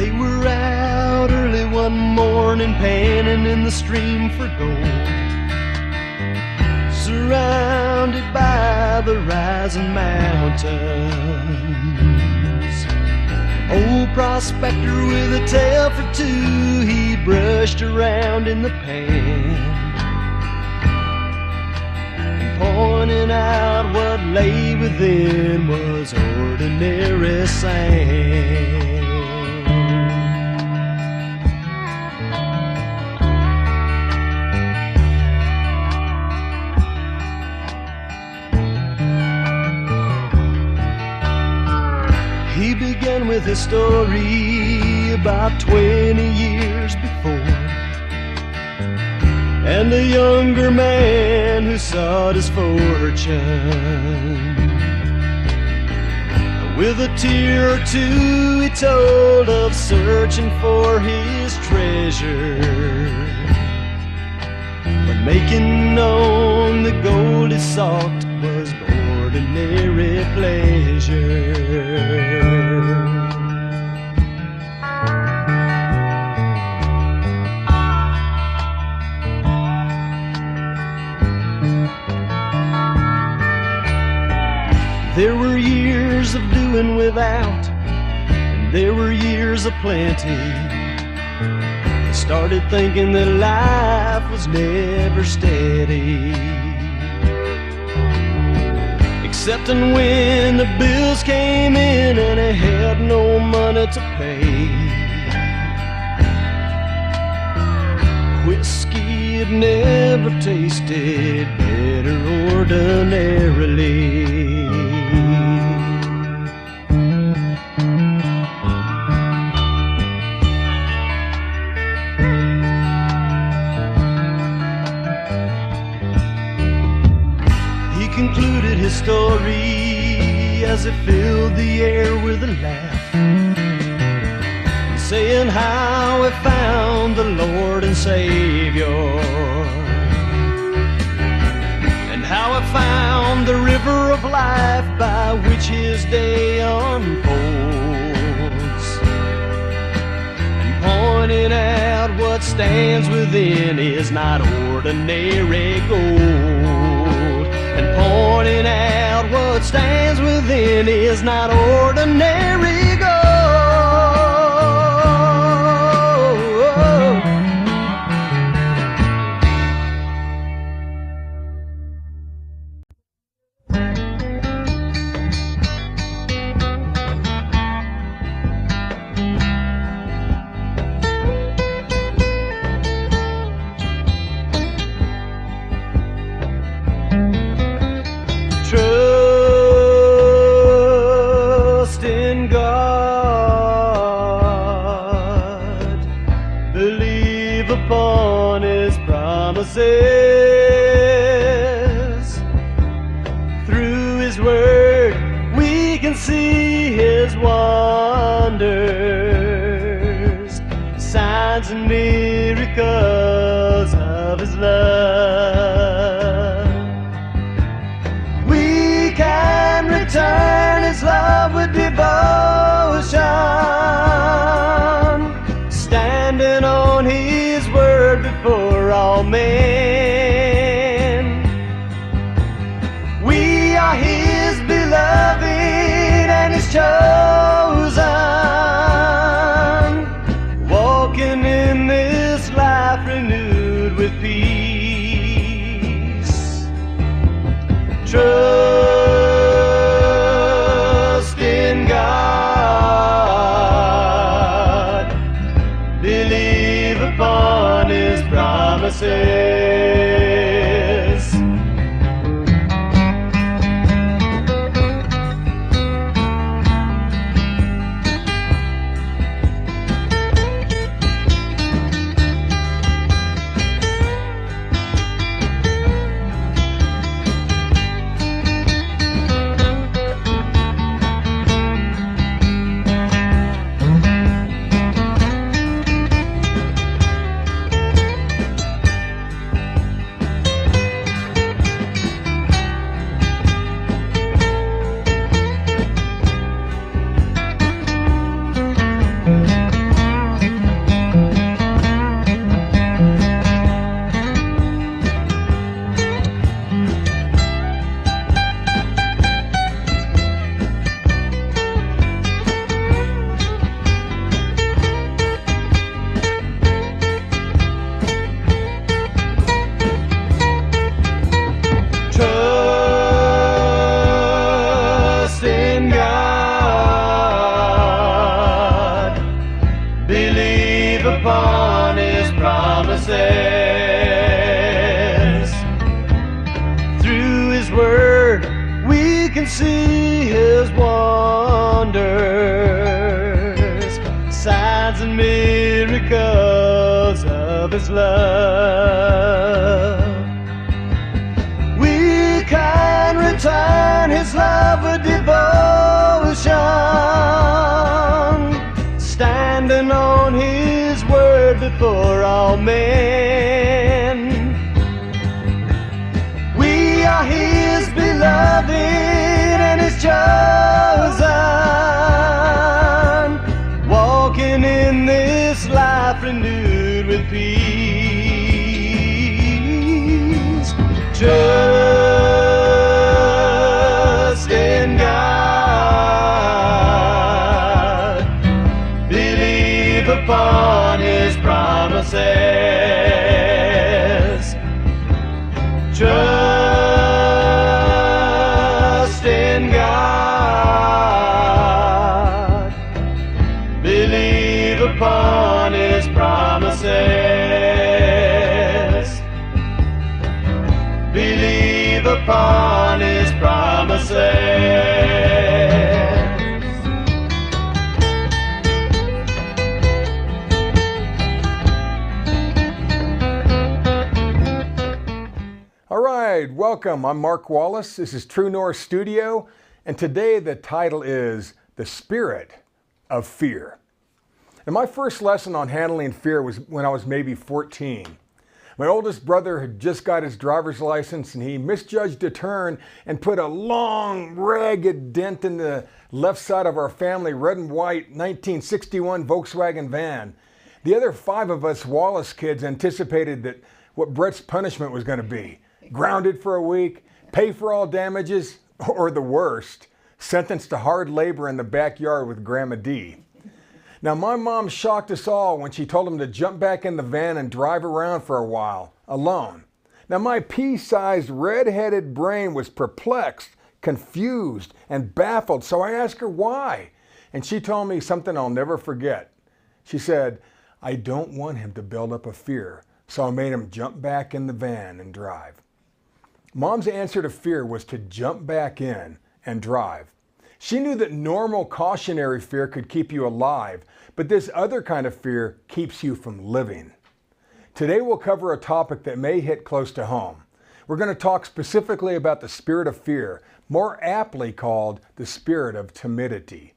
They were out early one morning, panning in the stream for gold, surrounded by the rising mountains. Old prospector with a tale for two, he brushed around in the pan, pointing out what lay within was ordinary sand. He began with a story about 20 years before, and a younger man who sought his fortune. With a tear or two he told of searching for his treasure, but making known the gold he sought was ordinary pleasure. There were years of doing without, and there were years of plenty. I started thinking that life was never steady, excepting when the bills came in and I had no money to pay. Whiskey had never tasted better ordinarily. Concluded his story as it filled the air with a laugh, saying how he found the Lord and Savior, and how he found the river of life by which his day unfolds, and pointing out what stands within is not ordinary gold, and pointing out what stands within is not ordinary gold. Trust in God, believe upon His promises. Through His word we can see His wonders, signs and miracles of His love. We can return His love with devotion, standing on His word before all men. We are His beloved and His chosen, walking in this life renewed with peace. Trust in God, believe upon His promises. of His love. We can return His love with devotion, standing on His word before all men. We are His beloved and His chosen, walking in this life renewed with peace. Trust in God, believe upon His promises. Trust in God, believe upon His promises. Believe upon His promises. All right, welcome. I'm Mark Wallace. This is True North Studio, and today the title is The Spirit of Fear. And my first lesson on handling fear was when I was maybe 14. My oldest brother had just got his driver's license and he misjudged a turn and put a long, ragged dent in the left side of our family red and white 1961 Volkswagen van. The other 5 of us Wallace kids anticipated that what Brett's punishment was going to be. Grounded for a week, pay for all damages, or the worst, sentenced to hard labor in the backyard with Grandma D. Now, my mom shocked us all when she told him to jump back in the van and drive around for a while, alone. Now, my pea-sized, red-headed brain was perplexed, confused, and baffled, so I asked her why. And she told me something I'll never forget. She said, "I don't want him to build up a fear, so I made him jump back in the van and drive." Mom's answer to fear was to jump back in and drive. She knew that normal cautionary fear could keep you alive, but this other kind of fear keeps you from living. Today we'll cover a topic that may hit close to home. We're going to talk specifically about the spirit of fear, more aptly called the spirit of timidity.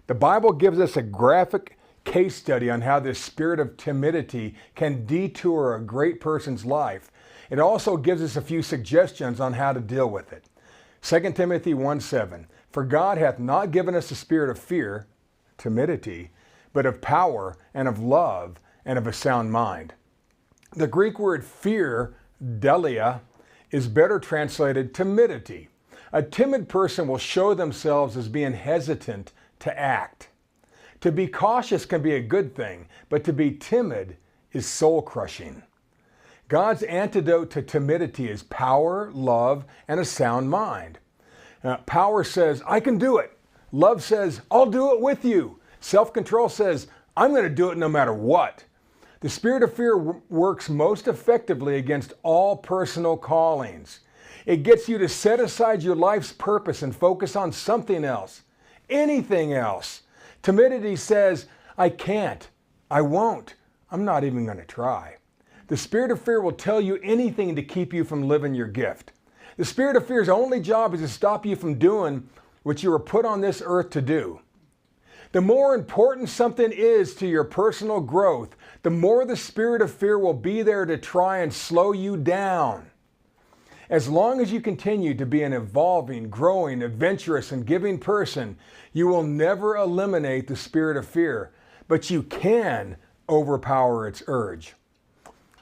The Bible gives us a graphic case study on how this spirit of timidity can detour a great person's life. It also gives us a few suggestions on how to deal with it. 2 Timothy 1:7, "For God hath not given us a spirit of fear," timidity, "but of power and of love and of a sound mind." The Greek word fear, delia, is better translated timidity. A timid person will show themselves as being hesitant to act. To be cautious can be a good thing, but to be timid is soul-crushing. God's antidote to timidity is power, love, and a sound mind. Power says, "I can do it." Love says, "I'll do it with you." Self-control says, "I'm going to do it no matter what." The spirit of fear works most effectively against all personal callings. It gets you to set aside your life's purpose and focus on something else, anything else. Timidity says, "I can't, I won't, I'm not even going to try." The spirit of fear will tell you anything to keep you from living your gift. The spirit of fear's only job is to stop you from doing what you were put on this earth to do. The more important something is to your personal growth, the more the spirit of fear will be there to try and slow you down. As long as you continue to be an evolving, growing, adventurous, and giving person, you will never eliminate the spirit of fear, but you can overpower its urge.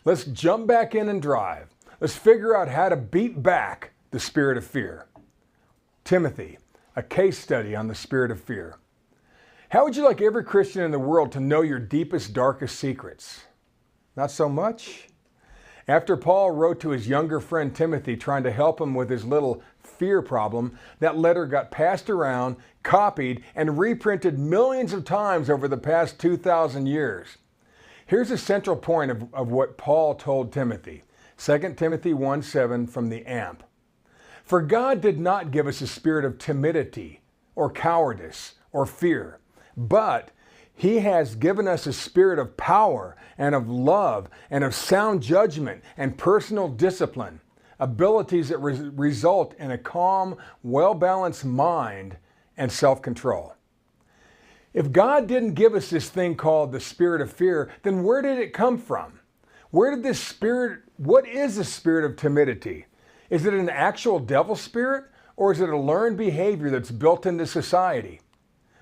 Let's jump back in and drive. Let's figure out how to beat back the spirit of fear. Timothy, a case study on the spirit of fear. How would you like every Christian in the world to know your deepest, darkest secrets? Not so much? After Paul wrote to his younger friend Timothy trying to help him with his little fear problem, that letter got passed around, copied, and reprinted millions of times over the past 2,000 years. Here's a central point of what Paul told Timothy. 2 Timothy 1:7 from the AMP. "For God did not give us a spirit of timidity or cowardice or fear, but He has given us a spirit of power and of love and of sound judgment and personal discipline, abilities that result in a calm, well-balanced mind and self-control. If God didn't give us this thing called the spirit of fear, then where did it come from? What is the spirit of timidity? Is it an actual devil spirit, or is it a learned behavior that's built into society?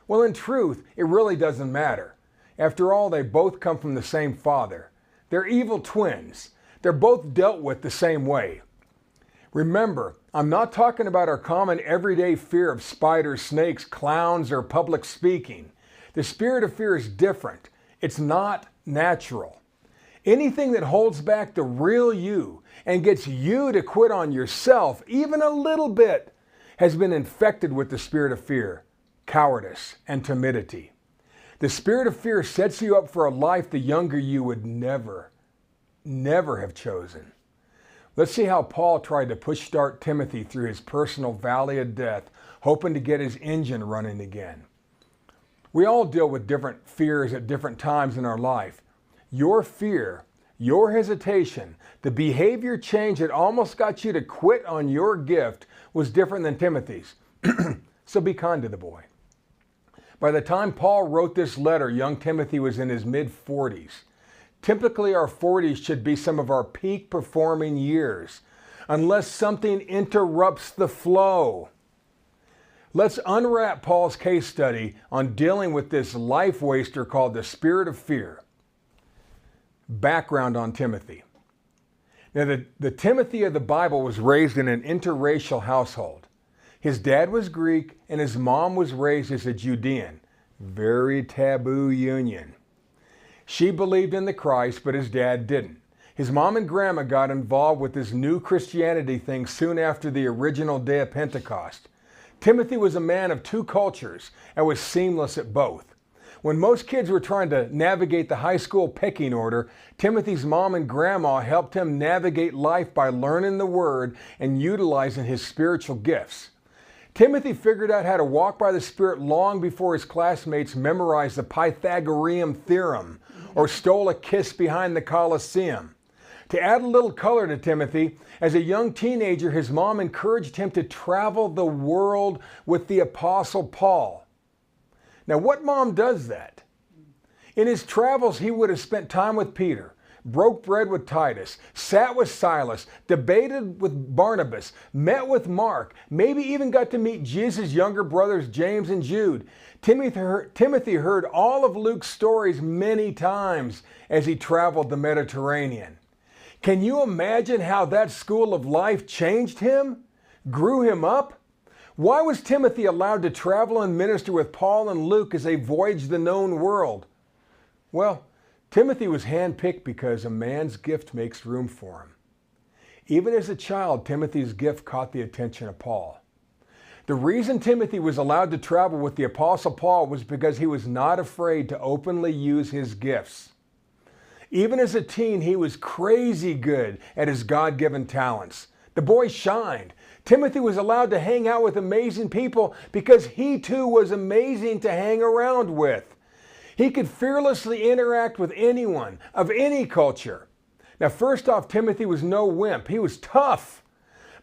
Well, in truth, it really doesn't matter. After all, they both come from the same Father. They're evil twins. They're both dealt with the same way. Remember, I'm not talking about our common everyday fear of spiders, snakes, clowns, or public speaking. The spirit of fear is different. It's not natural. Anything that holds back the real you and gets you to quit on yourself, even a little bit, has been infected with the spirit of fear, cowardice, and timidity. The spirit of fear sets you up for a life the younger you would never have chosen. Let's see how Paul tried to push-start Timothy through his personal valley of death, hoping to get his engine running again. We all deal with different fears at different times in our life. Your fear, your hesitation, the behavior change that almost got you to quit on your gift was different than Timothy's. So be kind to the boy. By the time Paul wrote this letter, young Timothy was in his mid-40s. Typically, our 40s should be some of our peak performing years, unless something interrupts the flow. Let's unwrap Paul's case study on dealing with this life waster called the spirit of fear. Background on Timothy. Now, the Timothy of the Bible was raised in an interracial household. His dad was Greek and his mom was raised as a Judean. Very taboo union. She believed in the Christ, but his dad didn't. His mom and grandma got involved with this new Christianity thing soon after the original day of Pentecost. Timothy was a man of two cultures and was seamless at both. When most kids were trying to navigate the high school pecking order, Timothy's mom and grandma helped him navigate life by learning the Word and utilizing his spiritual gifts. Timothy figured out how to walk by the Spirit long before his classmates memorized the Pythagorean theorem or stole a kiss behind the Colosseum. To add a little color to Timothy, as a young teenager, his mom encouraged him to travel the world with the Apostle Paul. Now, what mom does that? In his travels, he would have spent time with Peter, broke bread with Titus, sat with Silas, debated with Barnabas, met with Mark, maybe even got to meet Jesus' younger brothers James and Jude. Timothy heard all of Luke's stories many times as he traveled the Mediterranean. Can you imagine how that school of life changed him, grew him up? Why was Timothy allowed to travel and minister with Paul and Luke as they voyaged the known world? Well, Timothy was handpicked because a man's gift makes room for him. Even as a child, Timothy's gift caught the attention of Paul. The reason Timothy was allowed to travel with the Apostle Paul was because he was not afraid to openly use his gifts. Even as a teen, he was crazy good at his God-given talents. The boy shined. Timothy was allowed to hang out with amazing people because he too was amazing to hang around with. He could fearlessly interact with anyone of any culture. Now, first off, Timothy was no wimp. He was tough.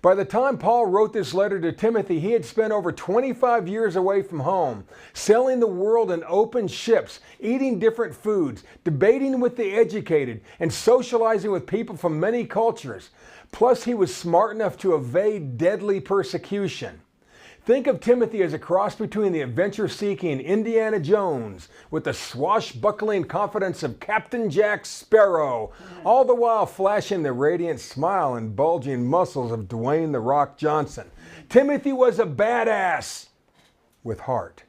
By the time Paul wrote this letter to Timothy, he had spent over 25 years away from home, sailing the world in open ships, eating different foods, debating with the educated, and socializing with people from many cultures. Plus, he was smart enough to evade deadly persecution. Think of Timothy as a cross between the adventure-seeking Indiana Jones with the swashbuckling confidence of Captain Jack Sparrow, all the while flashing the radiant smile and bulging muscles of Dwayne "The Rock" Johnson. Timothy was a badass with heart.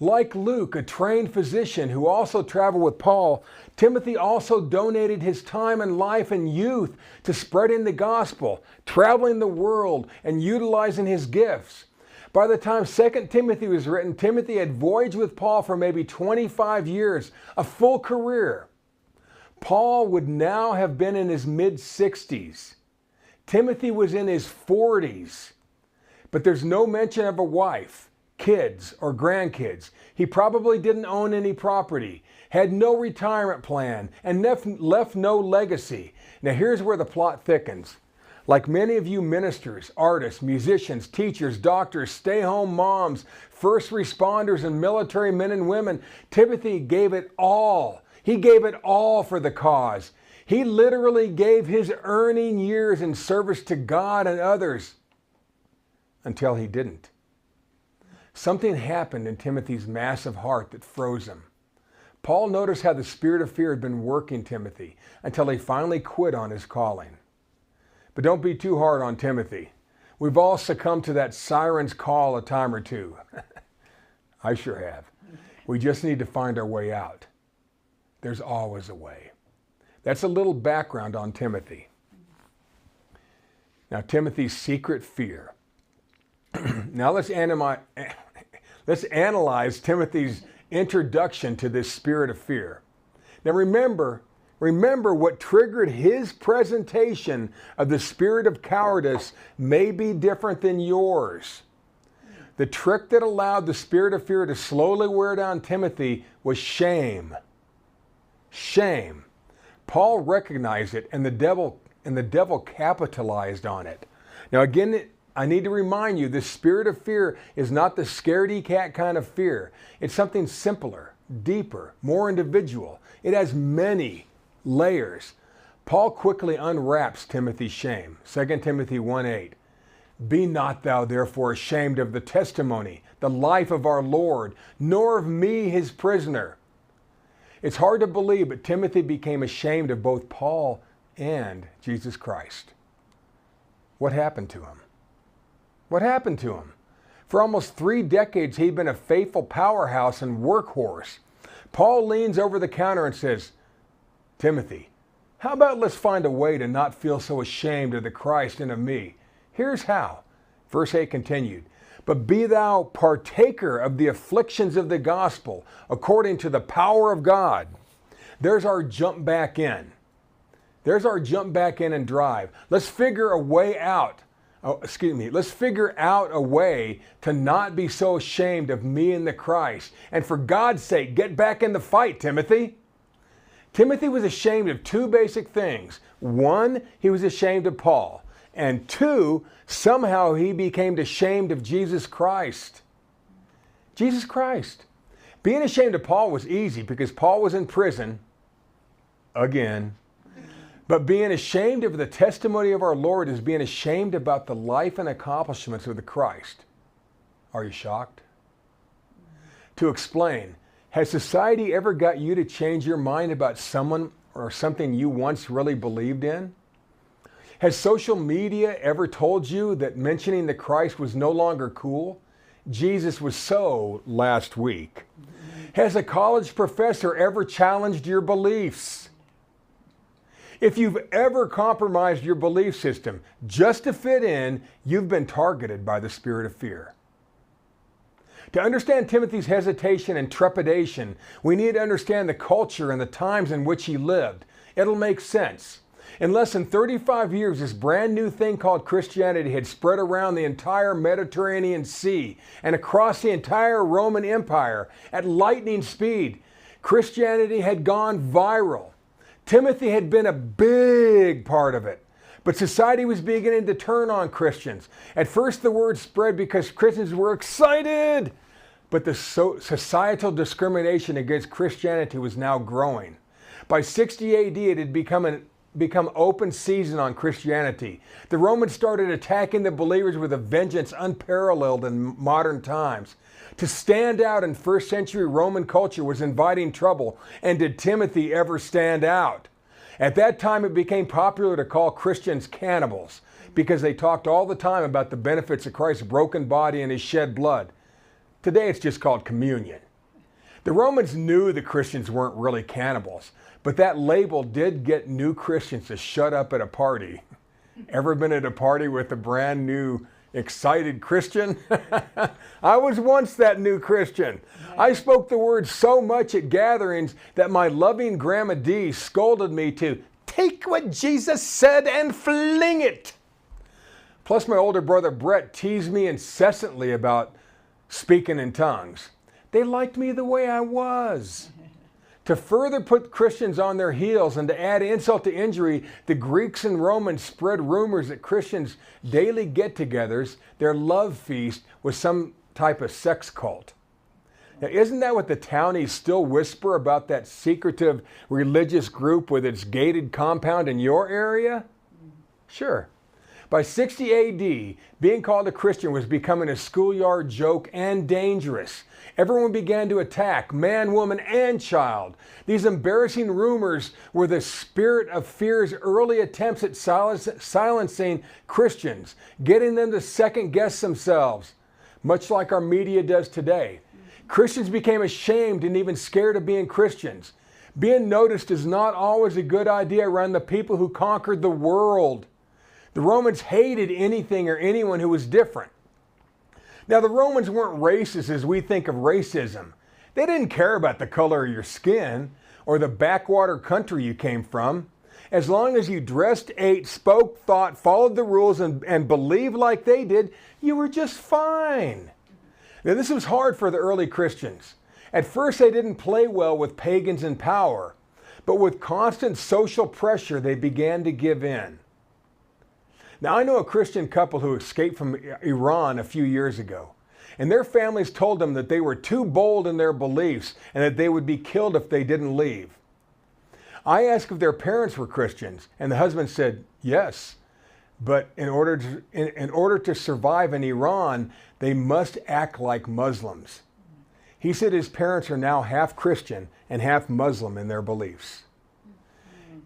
Like Luke, a trained physician who also traveled with Paul, Timothy also donated his time and life and youth to spreading the gospel, traveling the world, and utilizing his gifts. By the time 2 Timothy was written, Timothy had voyaged with Paul for maybe 25 years, a full career. Paul would now have been in his mid-60s. Timothy was in his 40s. But there's no mention of a wife. kids or grandkids. He probably didn't own any property, had no retirement plan, and left no legacy. Now here's where the plot thickens. Like many of you ministers, artists, musicians, teachers, doctors, stay-home moms, first responders, and military men and women, Timothy gave it all. He gave it all for the cause. He literally gave his earning years in service to God and others until he didn't. Something happened in Timothy's massive heart that froze him. Paul noticed how the spirit of fear had been working Timothy until he finally quit on his calling. But don't be too hard on Timothy. We've all succumbed to that siren's call a time or two. I sure have. We just need to find our way out. There's always a way. That's a little background on Timothy. Now, Timothy's secret fear. Now let's analyze Timothy's introduction to this spirit of fear. Now remember what triggered his presentation of the spirit of cowardice may be different than yours. The trick that allowed the spirit of fear to slowly wear down Timothy was shame. Shame. Paul recognized it, and the devil capitalized on it. Now again, I need to remind you, this spirit of fear is not the scaredy cat kind of fear. It's something simpler, deeper, more individual. It has many layers. Paul quickly unwraps Timothy's shame. 2 Timothy 1:8. Be not thou therefore ashamed of the testimony, the life of our Lord, nor of me his prisoner. It's hard to believe, but Timothy became ashamed of both Paul and Jesus Christ. What happened to him? What happened to him? For almost 3 decades, he'd been a faithful powerhouse and workhorse. Paul leans over the counter and says, Timothy, how about let's find a way to not feel so ashamed of the Christ and of me? Here's how. Verse 8 continued, but be thou partaker of the afflictions of the gospel according to the power of God. There's our jump back in. There's our jump back in and drive. Let's figure a way out. Let's figure out a way to not be so ashamed of me and the Christ. And for God's sake, get back in the fight, Timothy. Timothy was ashamed of 2 basic things. 1, he was ashamed of Paul. And 2, somehow he became ashamed of Jesus Christ. Jesus Christ. Being ashamed of Paul was easy because Paul was in prison again. But being ashamed of the testimony of our Lord is being ashamed about the life and accomplishments of the Christ. Are you shocked? To explain, has society ever got you to change your mind about someone or something you once really believed in? Has social media ever told you that mentioning the Christ was no longer cool? Jesus was so last week. Has a college professor ever challenged your beliefs? If you've ever compromised your belief system just to fit in, you've been targeted by the spirit of fear. To understand Timothy's hesitation and trepidation, we need to understand the culture and the times in which he lived. It'll make sense. In less than 35 years, this brand new thing called Christianity had spread around the entire Mediterranean Sea and across the entire Roman Empire at lightning speed. Christianity had gone viral. Timothy had been a big part of it. But society was beginning to turn on Christians. At first, the word spread because Christians were excited. But the societal discrimination against Christianity was now growing. By 60 AD, it had become open season on Christianity. The Romans started attacking the believers with a vengeance unparalleled in modern times. To stand out in first century Roman culture was inviting trouble. And did Timothy ever stand out? At that time, it became popular to call Christians cannibals because they talked all the time about the benefits of Christ's broken body and his shed blood. Today, it's just called communion. The Romans knew the Christians weren't really cannibals, but that label did get new Christians to shut up at a party. Ever been at a party with a brand new excited Christian? I was once that new Christian. I spoke the word so much at gatherings that my loving Grandma Dee scolded me to take what Jesus said and fling it. Plus my older brother Brett teased me incessantly about speaking in tongues. They liked me the way I was. To further put Christians on their heels and to add insult to injury, the Greeks and Romans spread rumors that Christians' daily get-togethers, their love feast, was some type of sex cult. Now, isn't that what the townies still whisper about that secretive religious group with its gated compound in your area? Sure. By 60 AD, being called a Christian was becoming a schoolyard joke and dangerous. Everyone began to attack man, woman, and child. These embarrassing rumors were the spirit of fear's early attempts at silencing Christians, getting them to second-guess themselves, much like our media does today. Christians became ashamed and even scared of being Christians. Being noticed is not always a good idea around the people who conquered the world. The Romans hated anything or anyone who was different. Now, the Romans weren't racist as we think of racism. They didn't care about the color of your skin or the backwater country you came from. As long as you dressed, ate, spoke, thought, followed the rules, and believed like they did, you were just fine. Now, this was hard for the early Christians. At first, they didn't play well with pagans in power, but with constant social pressure, they began to give in. Now, I know a Christian couple who escaped from Iran a few years ago, and their families told them that they were too bold in their beliefs and that they would be killed if they didn't leave. I asked if their parents were Christians, and the husband said yes, but in order to survive in Iran, they must act like Muslims. He said his parents are now half Christian and half Muslim in their beliefs.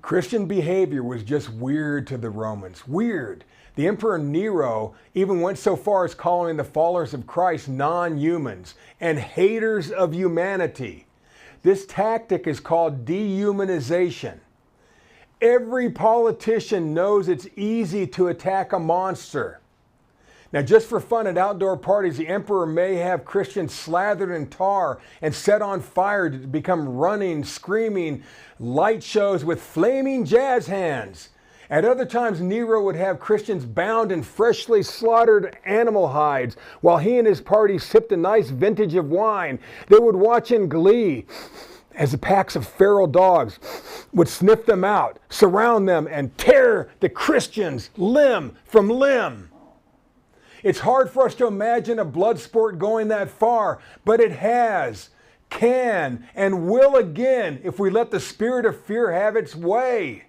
Christian behavior was just weird to the Romans. Weird. The Emperor Nero even went so far as calling the followers of Christ non-humans and haters of humanity. This tactic is called dehumanization. Every politician knows it's easy to attack a monster. Now, just for fun at outdoor parties, the emperor may have Christians slathered in tar and set on fire to become running, screaming light shows with flaming jazz hands. At other times, Nero would have Christians bound in freshly slaughtered animal hides while he and his party sipped a nice vintage of wine. They would watch in glee as the packs of feral dogs would sniff them out, surround them, and tear the Christians limb from limb. It's hard for us to imagine a blood sport going that far, but it has, can, and will again if we let the spirit of fear have its way.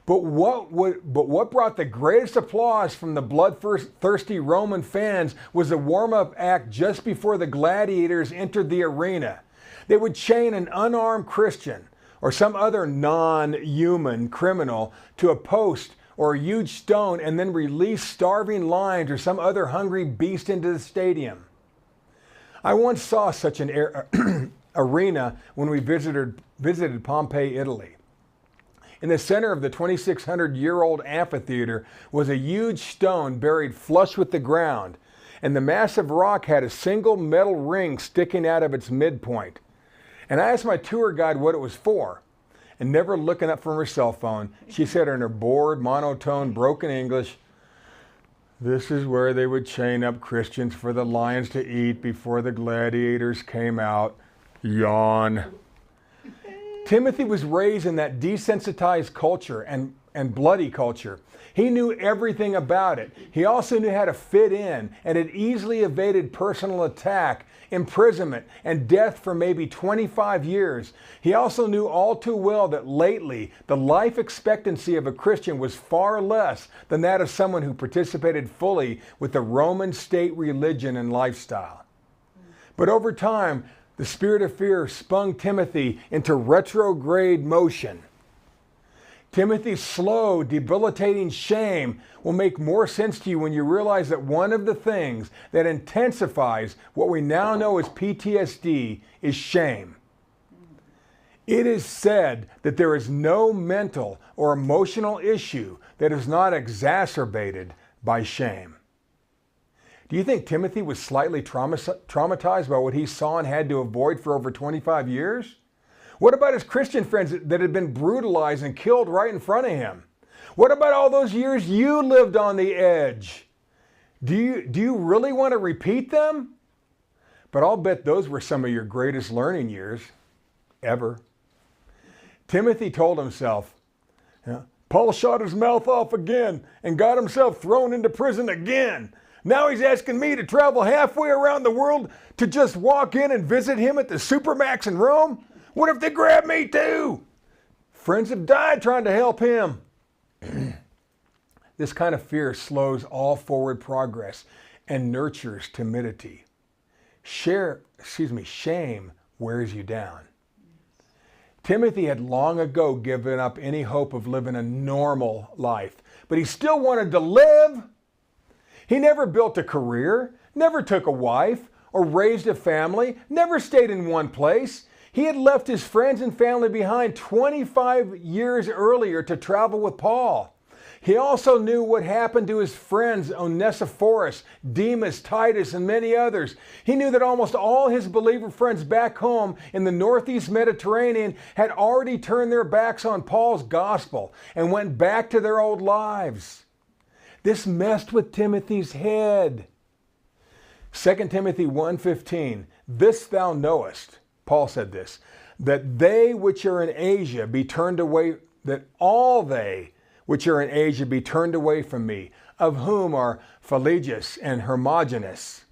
But what brought the greatest applause from the bloodthirsty Roman fans was a warm-up act just before the gladiators entered the arena. They would chain an unarmed Christian or some other non-human criminal to a post or a huge stone and then release starving lions or some other hungry beast into the stadium. I once saw such an arena when we visited Pompeii, Italy. In the center of the 2,600-year-old amphitheater was a huge stone buried flush with the ground, and the massive rock had a single metal ring sticking out of its midpoint. And I asked my tour guide what it was for. And never looking up from her cell phone, she said in her bored, monotone, broken English, "This is where they would chain up Christians for the lions to eat before the gladiators came out." Yawn. Timothy was raised in that desensitized culture and bloody culture. He knew everything about it. He also knew how to fit in and had easily evaded personal attack, imprisonment, and death for maybe 25 years. He also knew all too well that lately the life expectancy of a Christian was far less than that of someone who participated fully with the Roman state religion and lifestyle. But over time, the spirit of fear spun Timothy into retrograde motion. Timothy's slow, debilitating shame will make more sense to you when you realize that one of the things that intensifies what we now know as PTSD is shame. It is said that there is no mental or emotional issue that is not exacerbated by shame. Do you think Timothy was slightly traumatized by what he saw and had to avoid for over 25 years? What about his Christian friends that had been brutalized and killed right in front of him? What about all those years you lived on the edge? Do you really want to repeat them? But I'll bet those were some of your greatest learning years ever. Timothy told himself, Paul shot his mouth off again and got himself thrown into prison again. Now he's asking me to travel halfway around the world to just walk in and visit him at the Supermax in Rome? What if they grab me too? Friends have died trying to help him. This kind of fear slows all forward progress and nurtures timidity. Shame wears you down. Timothy had long ago given up any hope of living a normal life, but he still wanted to live. He never built a career, never took a wife, or raised a family, never stayed in one place. He had left his friends and family behind 25 years earlier to travel with Paul. He also knew what happened to his friends Onesiphorus, Demas, Titus, and many others. He knew that almost all his believer friends back home in the Northeast Mediterranean had already turned their backs on Paul's gospel and went back to their old lives. This messed with Timothy's head. 2 Timothy 1:15, this thou knowest, Paul said this, that they which are in Asia be turned away, that all they which are in Asia be turned away from me, of whom are Philologus and Hermogenes.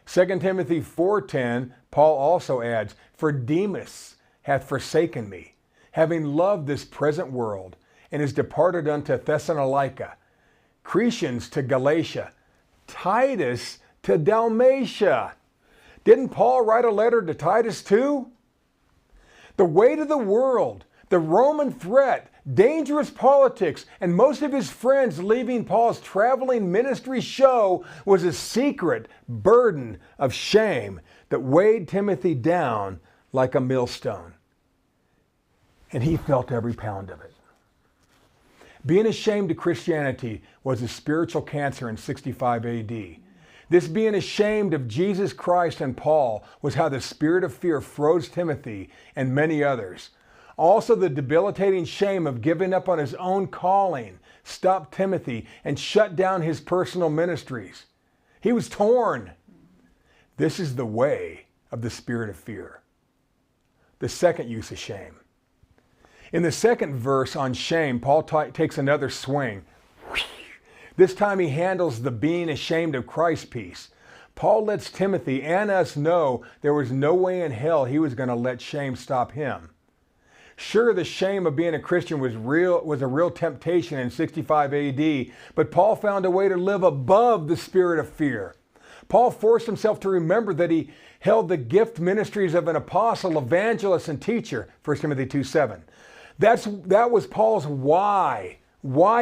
2 Timothy 4:10, Paul also adds, for Demas hath forsaken me, having loved this present world, and is departed unto Thessalonica, Crescens to Galatia, Titus to Dalmatia. Didn't Paul write a letter to Titus too? The weight of the world, the Roman threat, dangerous politics, and most of his friends leaving Paul's traveling ministry show was a secret burden of shame that weighed Timothy down like a millstone. And he felt every pound of it. Being ashamed of Christianity was a spiritual cancer in 65 AD. This being ashamed of Jesus Christ and Paul was how the spirit of fear froze Timothy and many others. Also, the debilitating shame of giving up on his own calling stopped Timothy and shut down his personal ministries. He was torn. This is the way of the spirit of fear. The second use of shame. In the second verse on shame, Paul takes another swing. This time he handles the being ashamed of Christ piece. Paul lets Timothy and us know there was no way in hell he was going to let shame stop him. Sure, the shame of being a Christian was a real temptation in 65 AD, but Paul found a way to live above the spirit of fear. Paul forced himself to remember that he held the gift ministries of an apostle, evangelist, and teacher, 1 Timothy 2:7. That was Paul's why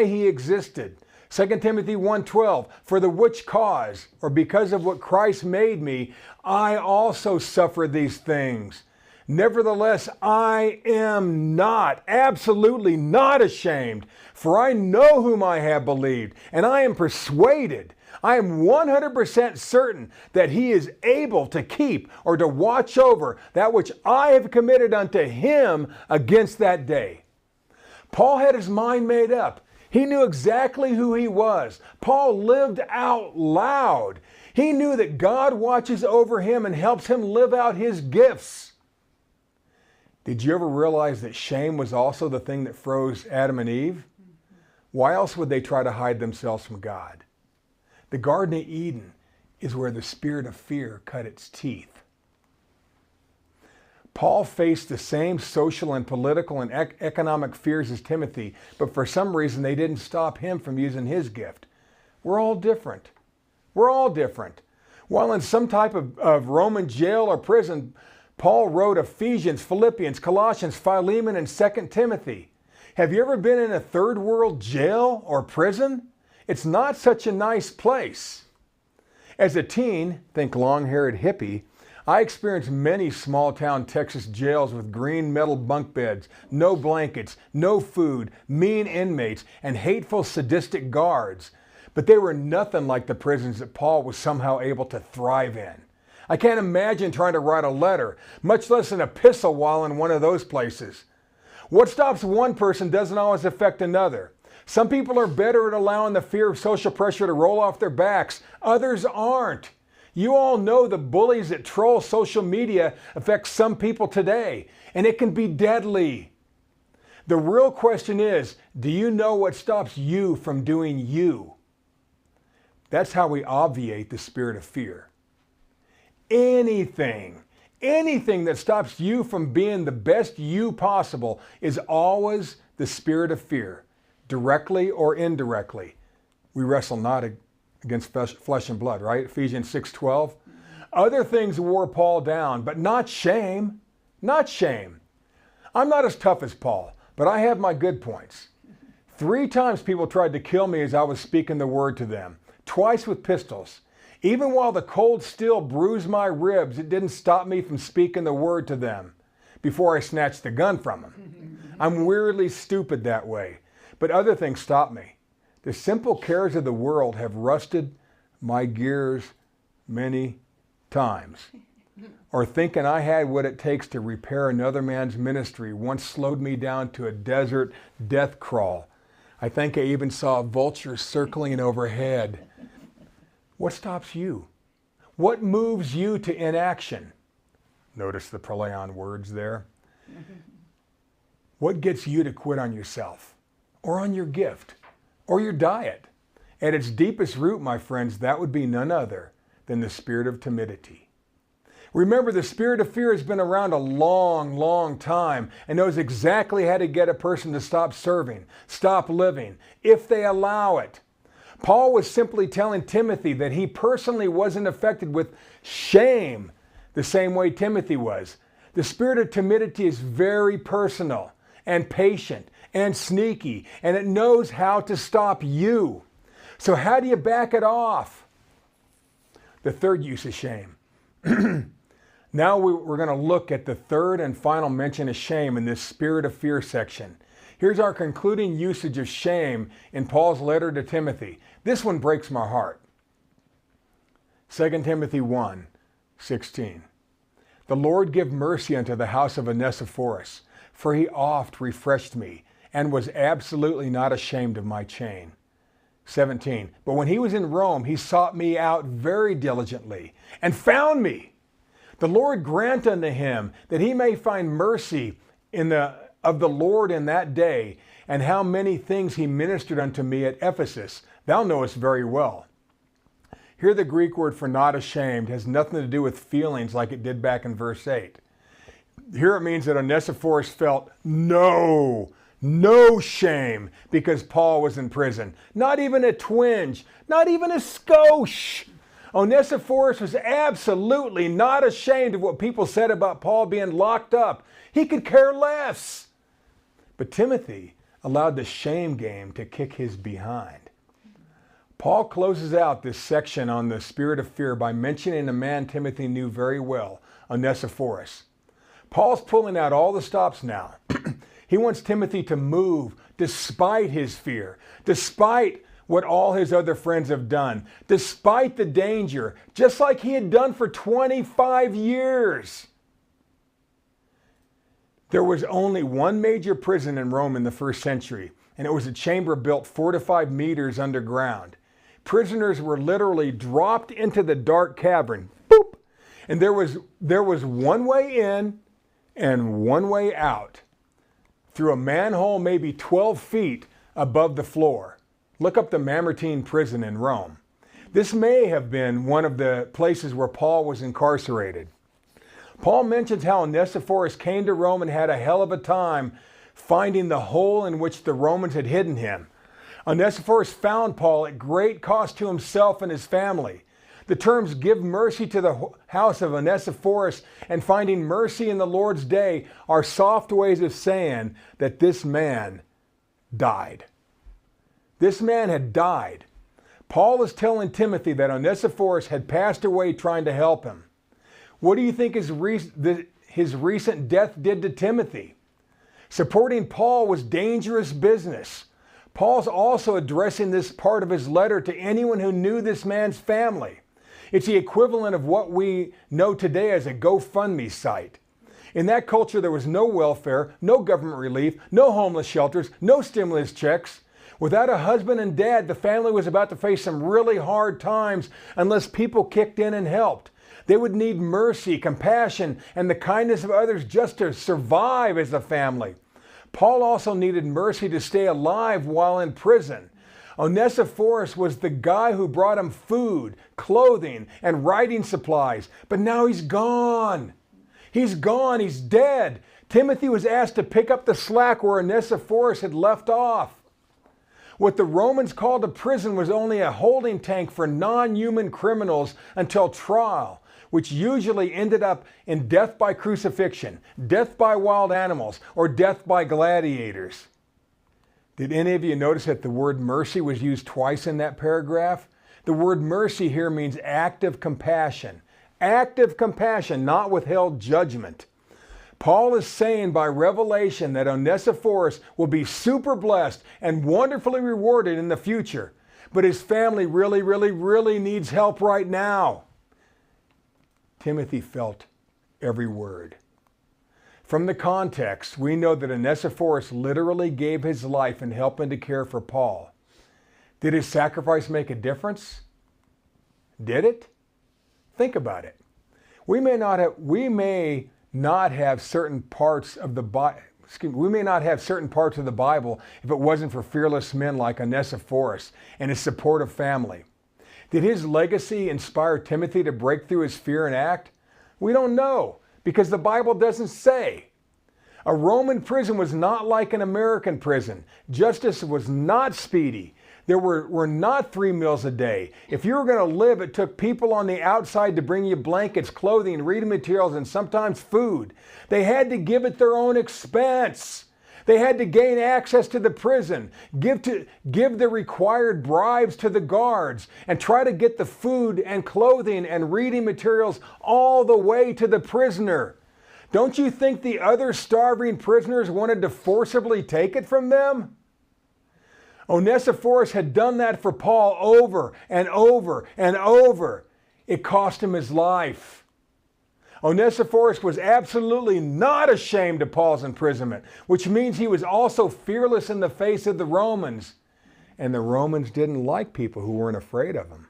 he existed. 2 Timothy 1:12, for the which cause, or because of what Christ made me, I also suffer these things. Nevertheless, I am not, absolutely not ashamed, for I know whom I have believed, and I am persuaded, I am 100% certain that he is able to keep or to watch over that which I have committed unto him against that day. Paul had his mind made up. He knew exactly who he was. Paul lived out loud. He knew that God watches over him and helps him live out his gifts. Did you ever realize that shame was also the thing that froze Adam and Eve? Why else would they try to hide themselves from God? The Garden of Eden is where the spirit of fear cut its teeth. Paul faced the same social and political and economic fears as Timothy, but for some reason they didn't stop him from using his gift. We're all different. We're all different. While in some type of Roman jail or prison, Paul wrote Ephesians, Philippians, Colossians, Philemon, and 2 Timothy. Have you ever been in a third world jail or prison? It's not such a nice place. As a teen, think long-haired hippie, I experienced many small-town Texas jails with green metal bunk beds, no blankets, no food, mean inmates, and hateful sadistic guards. But they were nothing like the prisons that Paul was somehow able to thrive in. I can't imagine trying to write a letter, much less an epistle while in one of those places. What stops one person doesn't always affect another. Some people are better at allowing the fear of social pressure to roll off their backs. Others aren't. You all know the bullies that troll social media affect some people today, and it can be deadly. The real question is, do you know what stops you from doing you? That's how we obviate the spirit of fear. Anything that stops you from being the best you possible is always the spirit of fear, directly or indirectly. We wrestle not against flesh and blood, right? Ephesians 6:12. Other things wore Paul down, but not shame. Not shame. I'm not as tough as Paul, but I have my good points. 3 times people tried to kill me as I was speaking the word to them, twice with pistols. Even while the cold steel bruised my ribs, it didn't stop me from speaking the word to them before I snatched the gun from them. I'm weirdly stupid that way, but other things stop me. The simple cares of the world have rusted my gears many times. Or thinking I had what it takes to repair another man's ministry once slowed me down to a desert death crawl. I think I even saw vultures circling overhead. What stops you? What moves you to inaction? Notice the pronoun words there. What gets you to quit on yourself, or on your gift, or your diet? At its deepest root, my friends, that would be none other than the spirit of timidity. Remember, the spirit of fear has been around a long, long time and knows exactly how to get a person to stop serving, stop living, if they allow it. Paul was simply telling Timothy that he personally wasn't affected with shame the same way Timothy was. The spirit of timidity is very personal and patient and sneaky, and it knows how to stop you. So how do you back it off? The third use of shame. Now we're going to look at the third and final mention of shame in this spirit of fear section. Here's our concluding usage of shame in Paul's letter to Timothy. This one breaks my heart. 2 Timothy 1:16. The Lord give mercy unto the house of Onesiphorus, for he oft refreshed me, and was absolutely not ashamed of my chain. 17. But when he was in Rome, he sought me out very diligently, and found me. The Lord grant unto him that he may find mercy of the Lord in that day, and how many things he ministered unto me at Ephesus. Thou knowest very well. Here the Greek word for not ashamed has nothing to do with feelings like it did back in verse 8. Here it means that Onesiphorus felt no shame because Paul was in prison. Not even a twinge, not even a skosh. Onesiphorus was absolutely not ashamed of what people said about Paul being locked up. He could care less. But Timothy allowed the shame game to kick his behind. Paul closes out this section on the spirit of fear by mentioning a man Timothy knew very well, Onesiphorus. Paul's pulling out all the stops now. He wants Timothy to move despite his fear, despite what all his other friends have done, despite the danger, just like he had done for 25 years. There was only one major prison in Rome in the first century, and it was a chamber built 4 to 5 meters underground. Prisoners were literally dropped into the dark cavern, boop, and there was one way in and one way out, through a manhole maybe 12 feet above the floor. Look up the Mamertine prison in Rome. This may have been one of the places where Paul was incarcerated. Paul mentions how Onesiphorus came to Rome and had a hell of a time finding the hole in which the Romans had hidden him. Onesiphorus found Paul at great cost to himself and his family. The terms give mercy to the house of Onesiphorus and finding mercy in the Lord's day are soft ways of saying that this man died. This man had died. Paul is telling Timothy that Onesiphorus had passed away trying to help him. What do you think his recent death did to Timothy? Supporting Paul was dangerous business. Paul's also addressing this part of his letter to anyone who knew this man's family. It's the equivalent of what we know today as a GoFundMe site. In that culture, there was no welfare, no government relief, no homeless shelters, no stimulus checks. Without a husband and dad, the family was about to face some really hard times unless people kicked in and helped. They would need mercy, compassion, and the kindness of others just to survive as a family. Paul also needed mercy to stay alive while in prison. Onesiphorus was the guy who brought him food, clothing, and writing supplies, but now he's gone. He's gone, he's dead. Timothy was asked to pick up the slack where Onesiphorus had left off. What the Romans called a prison was only a holding tank for non-human criminals until trial, which usually ended up in death by crucifixion, death by wild animals, or death by gladiators. Did any of you notice that the word mercy was used twice in that paragraph? The word mercy here means active compassion. Active compassion, not withheld judgment. Paul is saying by revelation that Onesiphorus will be super blessed and wonderfully rewarded in the future, but his family really needs help right now. Timothy felt every word. From the context, we know that Onesiphorus literally gave his life in helping to care for Paul. Did his sacrifice make a difference? Did it? Think about it. We may not have certain parts of the Bible. We may not have certain parts of the Bible if it wasn't for fearless men like Onesiphorus and his supportive family. Did his legacy inspire Timothy to break through his fear and act? We don't know, because the Bible doesn't say. A Roman prison was not like an American prison. Justice was not speedy. There were not 3 meals a day. If you were going to live, it took people on the outside to bring you blankets, clothing, reading materials, and sometimes food. They had to give at their own expense. They had to gain access to the prison, give the required bribes to the guards, and try to get the food and clothing and reading materials all the way to the prisoner. Don't you think the other starving prisoners wanted to forcibly take it from them? Onesiphorus had done that for Paul over and over and over. It cost him his life. Onesiphorus was absolutely not ashamed of Paul's imprisonment, which means he was also fearless in the face of the Romans. And the Romans didn't like people who weren't afraid of them.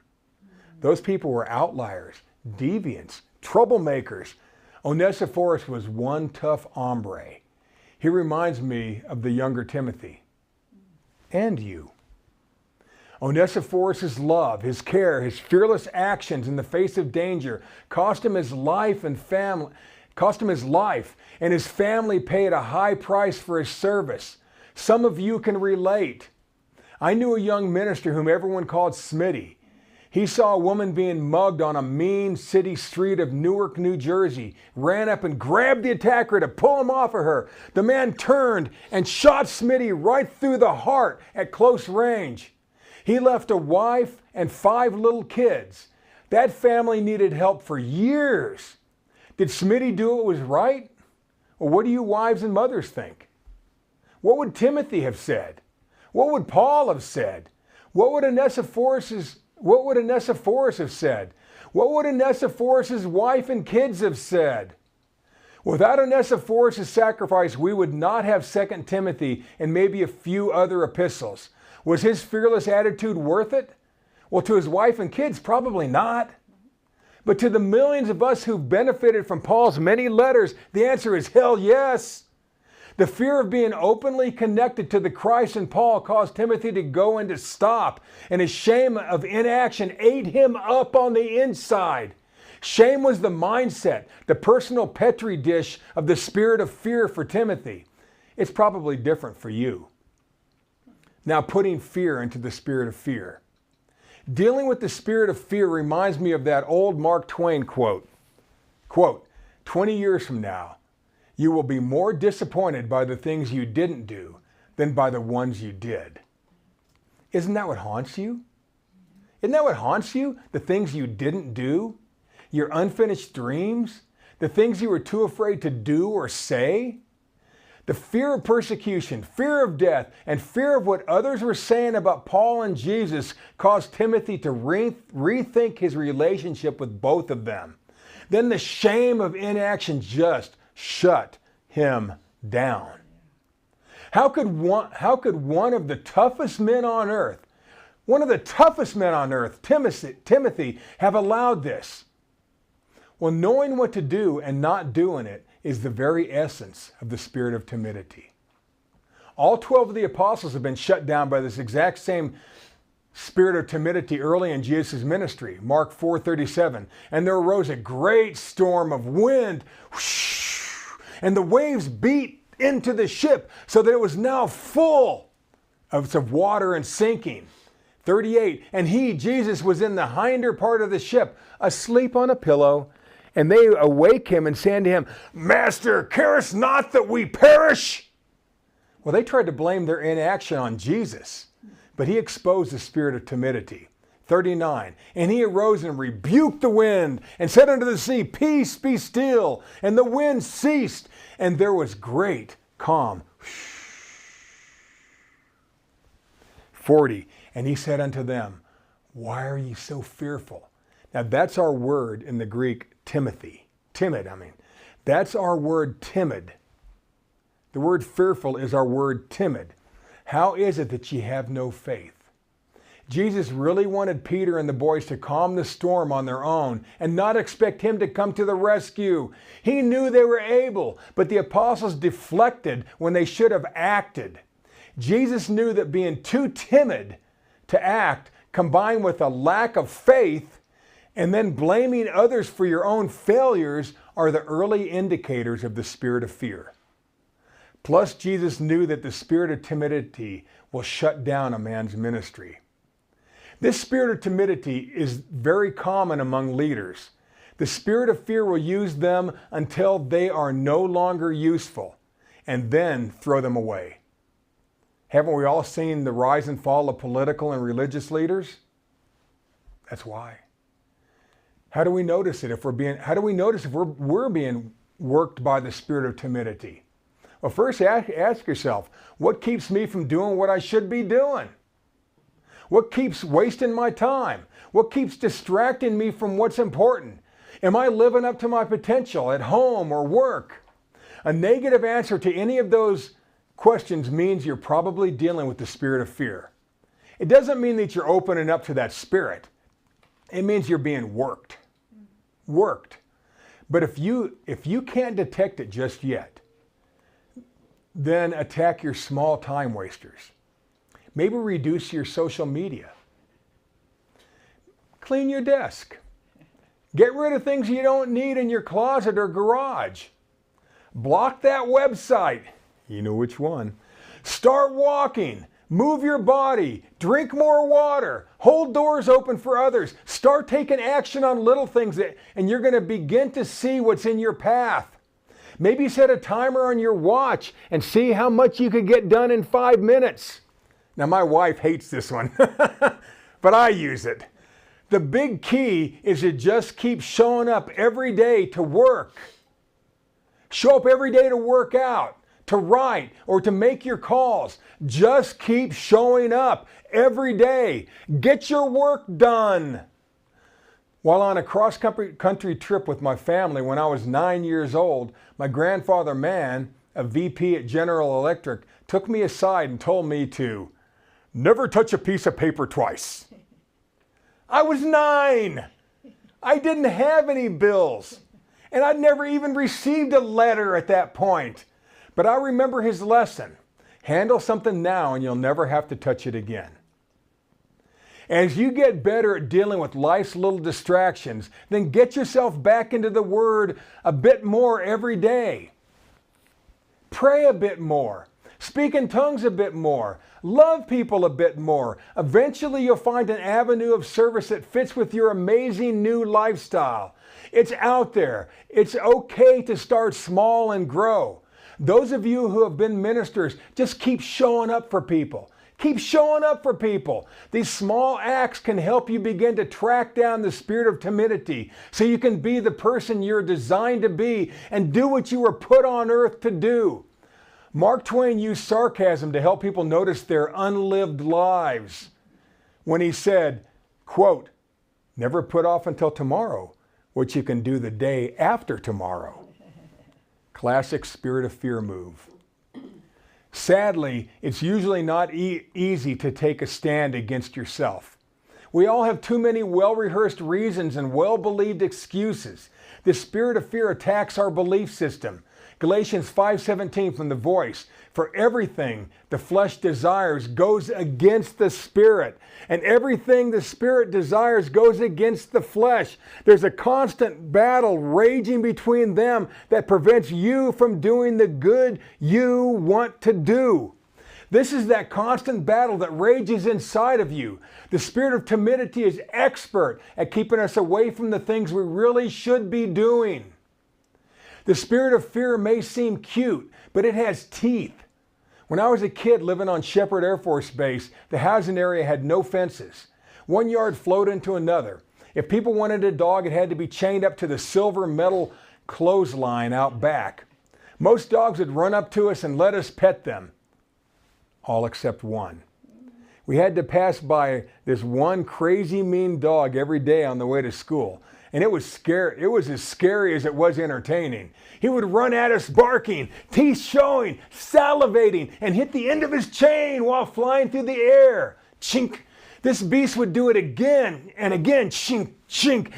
Those people were outliers, deviants, troublemakers. Onesiphorus was one tough hombre. He reminds me of the younger Timothy. And you. Onesiphorus' love, his care, his fearless actions in the face of danger cost him his life, and his family paid a high price for his service. Some of you can relate. I knew a young minister whom everyone called Smitty. He saw a woman being mugged on a mean city street of Newark, New Jersey, ran up and grabbed the attacker to pull him off of her. The man turned and shot Smitty right through the heart at close range. He left a wife and 5 little kids. That family needed help for years. Did Smitty do what was right? Or what do you wives and mothers think? What would Timothy have said? What would Paul have said? What would Onesiphorus have said? What would Onesiphorus' wife and kids have said? Without Onesiphorus' sacrifice, we would not have 2 Timothy and maybe a few other epistles. Was his fearless attitude worth it? Well, to his wife and kids, probably not. But to the millions of us who've benefited from Paul's many letters, the answer is hell yes. The fear of being openly connected to the Christ in Paul caused Timothy to go and to stop, and his shame of inaction ate him up on the inside. Shame was the mindset, the personal petri dish of the spirit of fear for Timothy. It's probably different for you. Now, putting fear into the spirit of fear. Dealing with the spirit of fear reminds me of that old Mark Twain quote. Quote, 20 years from now, you will be more disappointed by the things you didn't do than by the ones you did. Isn't that what haunts you? Isn't that what haunts you? The things you didn't do? Your unfinished dreams? The things you were too afraid to do or say? The fear of persecution, fear of death, and fear of what others were saying about Paul and Jesus caused Timothy to rethink his relationship with both of them. Then the shame of inaction just shut him down. How could one of the toughest men on earth, Timothy, have allowed this? Well, knowing what to do and not doing it is the very essence of the spirit of timidity. All 12 of the apostles have been shut down by this exact same spirit of timidity early in Jesus' ministry. Mark 4:37. And there arose a great storm of wind, and the waves beat into the ship so that it was now full of water and sinking. 38. And he, Jesus, was in the hinder part of the ship, asleep on a pillow. And they awake him and say unto him, Master, carest not that we perish? Well, they tried to blame their inaction on Jesus, but he exposed the spirit of timidity. 39. And he arose and rebuked the wind and said unto the sea, Peace, be still. And the wind ceased, and there was great calm. 40. And he said unto them, Why are ye so fearful? Now that's our word in the Greek, timid. That's our word, timid. The word fearful is our word, timid. How is it that ye have no faith? Jesus really wanted Peter and the boys to calm the storm on their own and not expect him to come to the rescue. He knew they were able, but the apostles deflected when they should have acted. Jesus knew that being too timid to act, combined with a lack of faith, and then blaming others for your own failures, are the early indicators of the spirit of fear. Plus, Jesus knew that the spirit of timidity will shut down a man's ministry. This spirit of timidity is very common among leaders. The spirit of fear will use them until they are no longer useful, and then throw them away. Haven't we all seen the rise and fall of political and religious leaders? That's why. How do we notice it if we're being worked by the spirit of timidity? Well, first ask yourself, what keeps me from doing what I should be doing? What keeps wasting my time? What keeps distracting me from what's important? Am I living up to my potential at home or work? A negative answer to any of those questions means you're probably dealing with the spirit of fear. It doesn't mean that you're opening up to that spirit. It means you're being worked. But if you can't detect it just yet, then attack your small time wasters. Maybe reduce your social media. Clean your desk. Get rid of things you don't need in your closet or garage. Block that website. You know which one. Start walking. Move your body. Drink more water. Hold doors open for others. Start taking action on little things and you're going to begin to see what's in your path. Maybe set a timer on your watch and see how much you could get done in 5 minutes. Now, my wife hates this one, but I use it. The big key is to just keep showing up every day to work. Show up every day to work out, to write, or to make your calls. Just keep showing up every day. Get your work done. While on a cross-country trip with my family when I was 9 years old, my grandfather Mann, a VP at General Electric, took me aside and told me to never touch a piece of paper twice. I was 9. I didn't have any bills. And I'd never even received a letter at that point. But I remember his lesson. Handle something now and you'll never have to touch it again. As you get better at dealing with life's little distractions, then get yourself back into the Word a bit more every day. Pray a bit more. Speak in tongues a bit more. Love people a bit more. Eventually you'll find an avenue of service that fits with your amazing new lifestyle. It's out there. It's okay to start small and grow. Those of you who have been ministers, just keep showing up for people. Keep showing up for people. These small acts can help you begin to track down the spirit of timidity so you can be the person you're designed to be and do what you were put on earth to do. Mark Twain used sarcasm to help people notice their unlived lives when he said, quote, never put off until tomorrow what you can do the day after tomorrow. Classic spirit of fear move. Sadly, it's usually not easy to take a stand against yourself. We all have too many well-rehearsed reasons and well-believed excuses. The spirit of fear attacks our belief system. Galatians 5:17 from The Voice, for everything the flesh desires goes against the spirit, and everything the spirit desires goes against the flesh. There's a constant battle raging between them that prevents you from doing the good you want to do. This is that constant battle that rages inside of you. The spirit of timidity is expert at keeping us away from the things we really should be doing. The spirit of fear may seem cute, but it has teeth. When I was a kid living on Sheppard Air Force Base, the housing area had no fences. One yard flowed into another. If people wanted a dog, it had to be chained up to the silver metal clothesline out back. Most dogs would run up to us and let us pet them, all except one. We had to pass by this one crazy mean dog every day on the way to school. And it was scary. It was as scary as it was entertaining. He would run at us barking, teeth showing, salivating, and hit the end of his chain while flying through the air. Chink. This beast would do it again and again, chink, chink,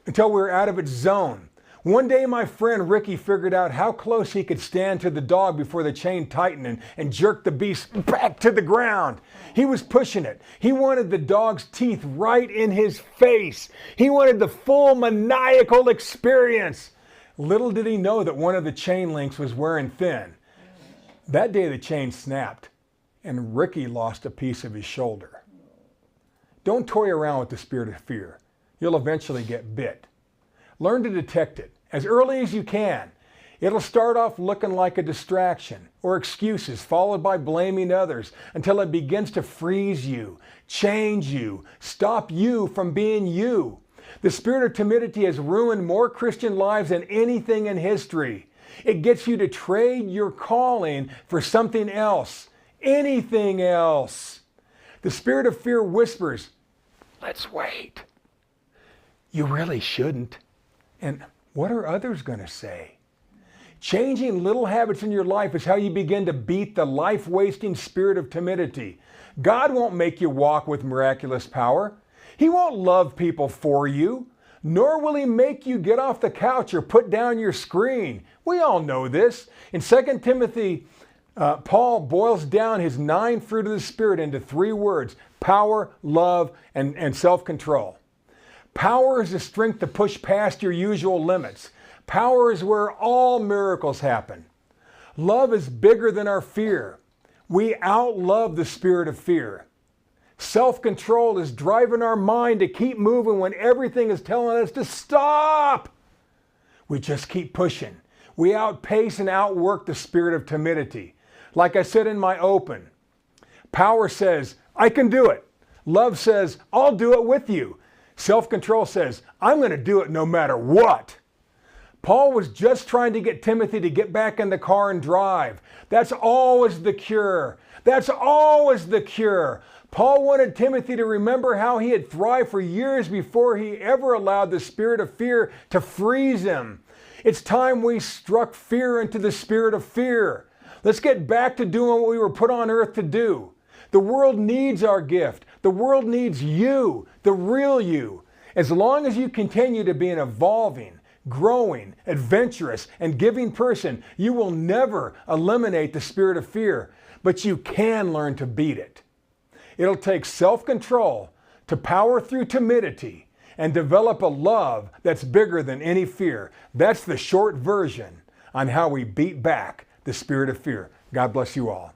until we were out of its zone. One day my friend Ricky figured out how close he could stand to the dog before the chain tightened and jerked the beast back to the ground. He was pushing it. He wanted the dog's teeth right in his face. He wanted the full maniacal experience. Little did he know that one of the chain links was wearing thin. That day the chain snapped and Ricky lost a piece of his shoulder. Don't toy around with the spirit of fear. You'll eventually get bit. Learn to detect it as early as you can. It'll start off looking like a distraction or excuses, followed by blaming others until it begins to freeze you, change you, stop you from being you. The spirit of timidity has ruined more Christian lives than anything in history. It gets you to trade your calling for something else, anything else. The spirit of fear whispers, "Let's wait. You really shouldn't. And what are others going to say?" Changing little habits in your life is how you begin to beat the life-wasting spirit of timidity. God won't make you walk with miraculous power. He won't love people for you, nor will He make you get off the couch or put down your screen. We all know this. In 2 Timothy, Paul boils down his 9 fruit of the Spirit into 3 words: power, love, and self-control. Power is the strength to push past your usual limits. Power is where all miracles happen. Love is bigger than our fear. We outlove the spirit of fear. Self-control is driving our mind to keep moving when everything is telling us to stop. We just keep pushing. We outpace and outwork the spirit of timidity. Like I said in my open, power says, "I can do it." Love says, "I'll do it with you." Self-control says, "I'm going to do it no matter what." Paul was just trying to get Timothy to get back in the car and drive. That's always the cure. That's always the cure. Paul wanted Timothy to remember how he had thrived for years before he ever allowed the spirit of fear to freeze him. It's time we struck fear into the spirit of fear. Let's get back to doing what we were put on earth to do. The world needs our gift. The world needs you, the real you. As long as you continue to be an evolving, growing, adventurous, and giving person, you will never eliminate the spirit of fear, but you can learn to beat it. It'll take self-control to power through timidity and develop a love that's bigger than any fear. That's the short version on how we beat back the spirit of fear. God bless you all.